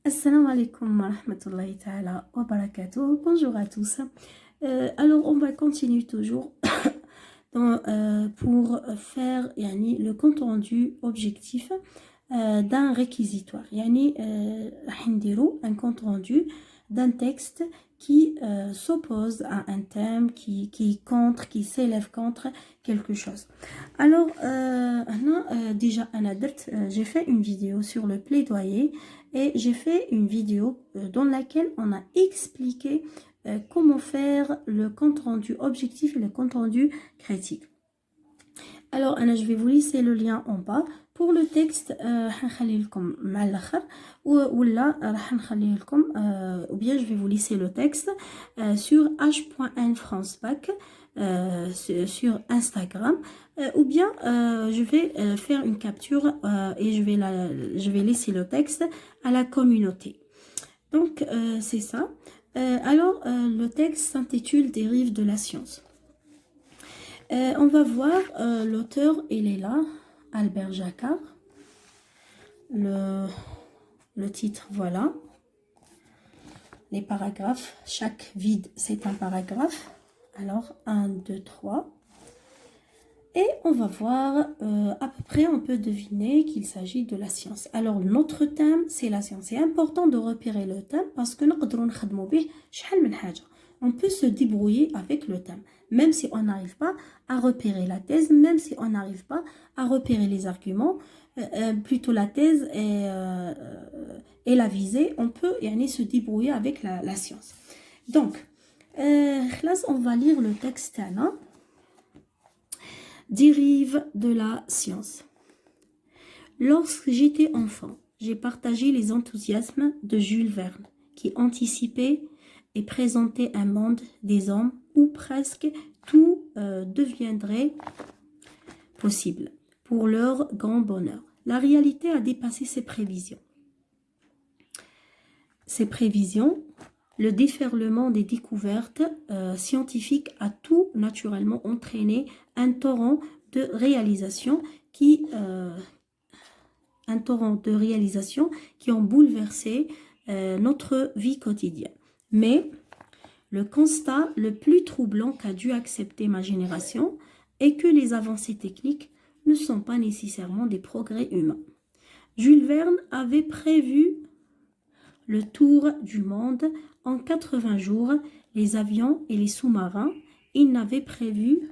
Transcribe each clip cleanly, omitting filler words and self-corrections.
Assalamu alaikum wa rahmatullahi ta'ala wa barakatuh. Bonjour à tous. Alors, on va continuer toujours pour faire le compte rendu objectif d'un réquisitoire. Un compte rendu d'un texte qui s'oppose à un thème, qui s'élève contre quelque chose. Alors, déjà, j'ai fait une vidéo sur le plaidoyer et j'ai fait une vidéo dans laquelle on a expliqué comment faire le compte rendu objectif et le compte rendu critique. Alors, je vais vous laisser le lien en bas. Pour le texte, ou bien je vais vous laisser le texte sur h.n francebac sur Instagram, ou bien je vais faire une capture et je vais laisser le texte à la communauté. Donc, c'est ça. Le texte s'intitule « Dérive de la science ». On va voir l'auteur, il est là, Albert Jacquard. Le titre, voilà. Les paragraphes, chaque vide, c'est un paragraphe. Alors, 1, 2, 3. Et on va voir, à peu près, on peut deviner qu'il s'agit de la science. Alors, notre thème, c'est la science. C'est important de repérer le thème parce que on peut se débrouiller avec le thème. Même si on n'arrive pas à repérer la thèse, même si on n'arrive pas à repérer les arguments, plutôt la thèse et la visée, on peut se débrouiller avec la science. Donc, là, on va lire le texte là. Dérive de la science. Lorsque j'étais enfant, j'ai partagé les enthousiasmes de Jules Verne, qui anticipait et présentait un monde des hommes où presque tout deviendrait possible pour leur grand bonheur. La réalité a dépassé ces prévisions. Ces prévisions, le déferlement des découvertes scientifiques a tout naturellement entraîné un torrent de réalisations qui ont bouleversé notre vie quotidienne. Mais le constat le plus troublant qu'a dû accepter ma génération est que les avancées techniques ne sont pas nécessairement des progrès humains. Jules Verne avait prévu le tour du monde en 80 jours, les avions et les sous-marins. Il n'avait prévu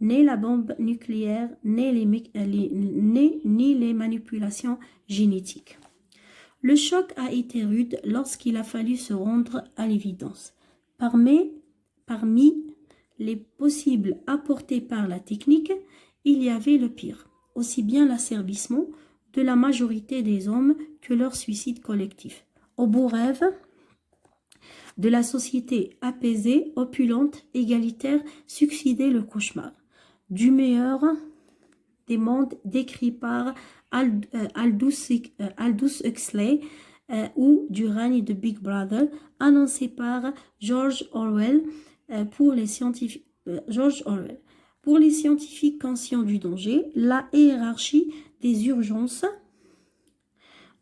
ni la bombe nucléaire, ni les manipulations génétiques. Le choc a été rude lorsqu'il a fallu se rendre à l'évidence. Parmi les possibles apportés par la technique, il y avait le pire, aussi bien l'asservissement de la majorité des hommes que leur suicide collectif. Au beau rêve de la société apaisée, opulente, égalitaire, succédait le cauchemar du meilleur des mondes décrit par Aldous Huxley ou du règne de Big Brother annoncé par George Orwell pour les scientifiques conscients du danger. La hiérarchie des urgences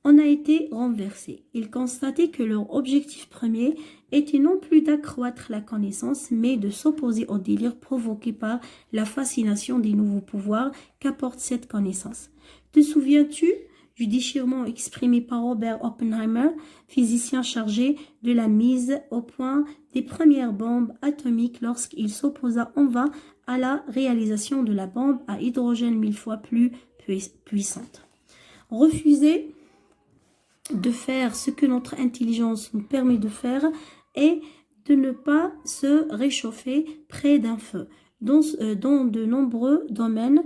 en a été renversée. Ils constataient que leur objectif premier était non plus d'accroître la connaissance, mais de s'opposer au délire provoqué par la fascination des nouveaux pouvoirs qu'apporte cette connaissance. Te souviens-tu du déchirement exprimé par Robert Oppenheimer, physicien chargé de la mise au point des premières bombes atomiques lorsqu'il s'opposa en vain à la réalisation de la bombe à hydrogène 1000 fois plus puissante. Refuser de faire ce que notre intelligence nous permet de faire et de ne pas se réchauffer près d'un feu dans de nombreux domaines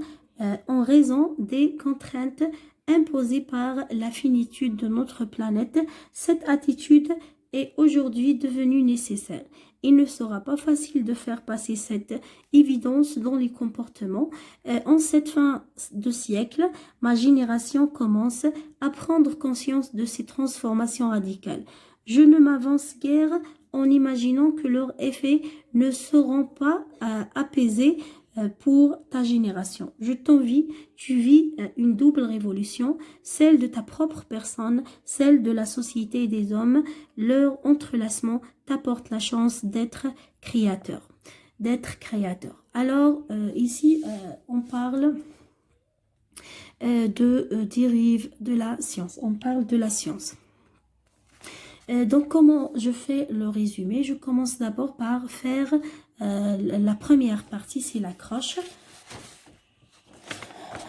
en raison des contraintes imposées par la finitude de notre planète. Cette attitude est aujourd'hui devenue nécessaire. Il ne sera pas facile de faire passer cette évidence dans les comportements. En cette fin de siècle, ma génération commence à prendre conscience de ces transformations radicales. Je ne m'avance guère en imaginant que leurs effets ne seront pas apaisés pour ta génération. Je t'envie, tu vis une double révolution, celle de ta propre personne, celle de la société et des hommes. Leur entrelacement t'apporte la chance d'être créateur. Alors, ici, on parle de dérive de la science. On parle de la science. Donc, comment je fais le résumé? Je commence d'abord par faire la première partie, c'est l'accroche.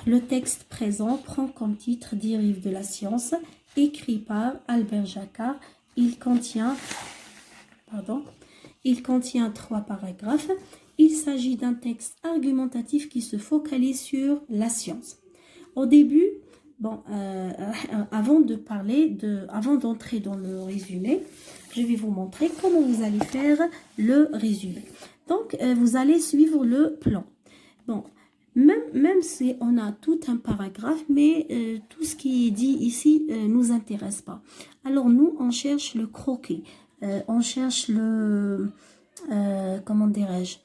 Le texte présent prend comme titre Dérive de la science, écrit par Albert Jacquard. Il contient 3 paragraphes. Il s'agit d'un texte argumentatif qui se focalise sur la science. Au début, avant d'entrer dans le résumé, je vais vous montrer comment vous allez faire le résumé. Donc, vous allez suivre le plan. Bon, même si on a tout un paragraphe, mais tout ce qui est dit ici nous intéresse pas. Alors, nous, on cherche le croquis. On cherche le... comment dirais-je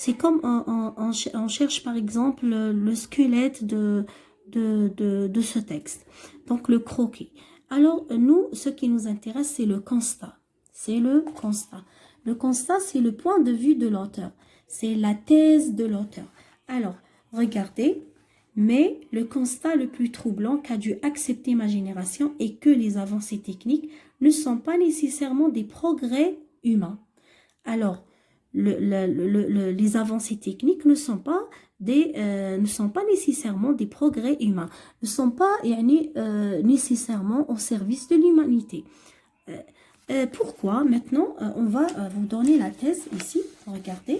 c'est comme on cherche par exemple le squelette de ce texte. Donc le croquis. Alors nous, ce qui nous intéresse, c'est le constat. Le constat, c'est le point de vue de l'auteur. C'est la thèse de l'auteur. Alors, regardez. Mais le constat le plus troublant qu'a dû accepter ma génération est que les avancées techniques ne sont pas nécessairement des progrès humains. Alors, les avancées techniques ne sont pas nécessairement des progrès humains, ne sont pas nécessairement au service de l'humanité. Pourquoi? Maintenant, on va vous donner la thèse ici. Regardez.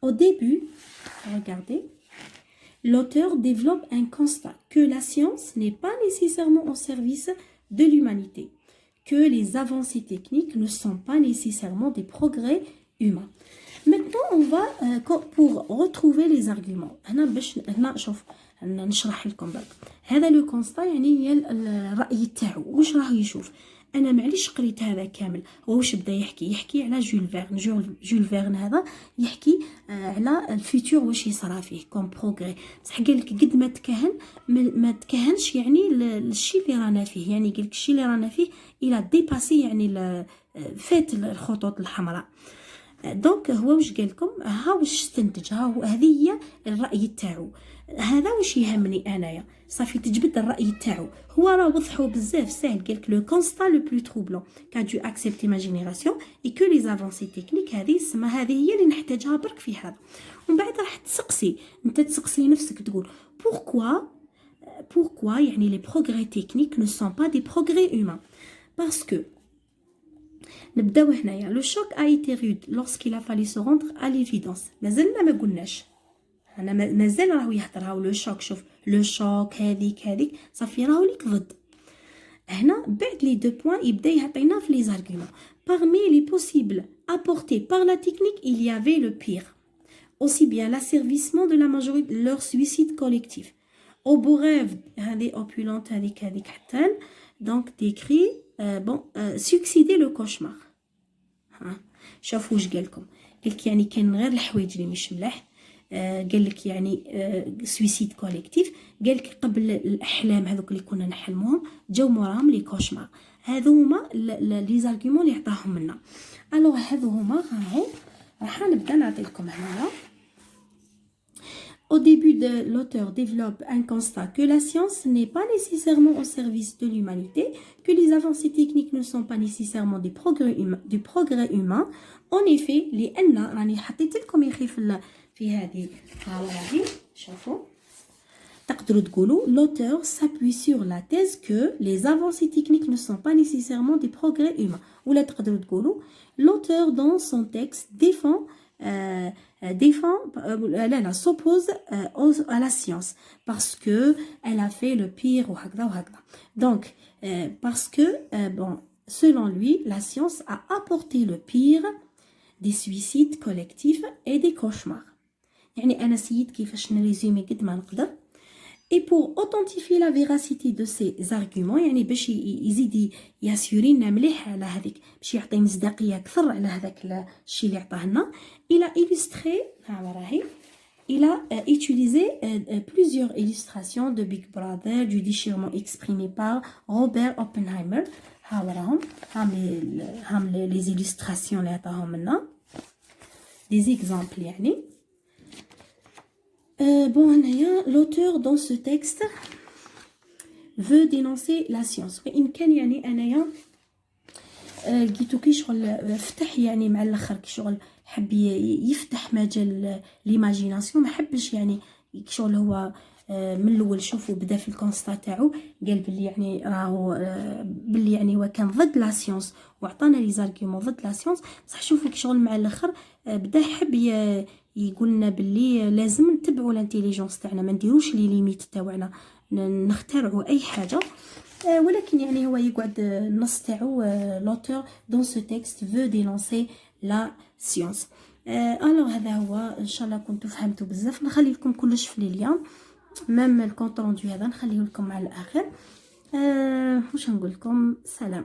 Au début, regardez, l'auteur développe un constat que la science n'est pas nécessairement au service de l'humanité, que les avancées techniques ne sont pas nécessairement des progrès humains. Maintenant, on va pour retrouver les arguments. نشرح لكم برك. هذا لو كونستا هي الرأي تاعو واش راه يشوف. انا معليش قريت هذا كامل. واش بدا يحكي على جول فيرن هذا يحكي على الفيتور واش يصرى فيه كوم بروغري. بصح قال لك قد ما تكهنش الشيء اللي رانا فيه. قال لك الشيء اللي رانا فيه الى ديباسي فات الخطوط الحمراء. دونك هو واش قال لكم ها واش استنتج هذه هي الراي تاعو. هذا واش يهمني انايا صافي تجبد الراي تاعو. هو راه وضحو بزاف ساهل. قال لك لو كونستا لو بلو تروبلون كا دو اكسبتي ما جينيراسيون اي كو لي افونسي تكنيك هذه هي اللي نحتاجها برك في هذا. ومن بعد راح تسقسي نفسك تقول pourquoi les progrès techniques ne sont pas des progrès humains. Parce que نبداو هنايا. Le choc a été rude lorsqu'il a fallu se rendre à l'évidence. مازلنا ما قلناش. انا مازال راهو يهضر هاو لو شوك. شوف لو شوك هذيك صافي راهو ليك ضد. هنا بعد لي دو بوين يبدا يعطينا في لي زارغومون. Parmi les possibles apportés par la technique, il y avait le pire. Aussi bien l'asservissement de la majorité, leur suicide collectif. Au beau rêve, هذه opulente هذيك حتى donc décrit succéder le cauchemar. شوفوا واش قال لكم. قال لك كاين غير الحوايج اللي مش ملاح. قال لك سويسيد كوليكتيف. قال لك قبل الاحلام هذوك اللي كنا نحلموهم جاو موراهم لي كوشمار. هذو هما لي زارغومون اللي عطاهم لنا. الوغ هذو هما راح نبدا نعطي لكم هنايا. Au début, l'auteur développe un constat que la science n'est pas nécessairement au service de l'humanité, que les avancées techniques ne sont pas nécessairement du progrès humain. En effet, l'auteur s'appuie sur la thèse que les avancées techniques ne sont pas nécessairement des progrès humains. L'auteur dans son texte s'oppose à la science parce que elle a fait le pire. Donc, parce que selon lui, la science a apporté le pire des suicides collectifs et des cauchemars. أنا سيد كيفاش نريزومي قد ما نقدر. Et pour authentifier la véracité de ces arguments يعني باش يزيد ياسيورينا مليح على هذيك باش يعطي مصداقية أكثر على هذاك الشيء اللي عطاه لنا. il a illustré ها راهي il a utilisé plusieurs illustrations de Big Brother du déchirement exprimé par Robert Oppenheimer. ها وراهم هم les illustrations اللي عطاهم لنا des exemples يعني. Bon, l'auteur dans ce texte veut dénoncer la science. وإن كان يعني أنايا لقيتو كي شغل فتح يعني مع الآخر كي شغل حب يفتح مجال ليماجيناسيون، ما حبش يعني شغل هو من الاول شوفوا بدا في الكونستا تاعو قال بلي يعني راهو بلي يعني هو كان ضد لا سيونس وعطانا لي زارغيومون ضد لا سيونس، بصح شوفوا كي شغل مع الاخر بدا يحب يقول لنا بلي لازم نتبعوا الانتيليجنس تاعنا، ما نديروش لي ليميت تاعنا نخترعوا اي حاجه. ولكن يعني هو يقعد النص تاعو لوتور دون سو تيكست فو دينونسي لا سيونس. الوغ هذا هو، ان شاء الله كنتوا فهمتوا بزاف. نخلي لكم كلش في لي ليان، ميم الكونت روندو هذا نخليه لكم على الاخر. واش نقول لكم، سلام.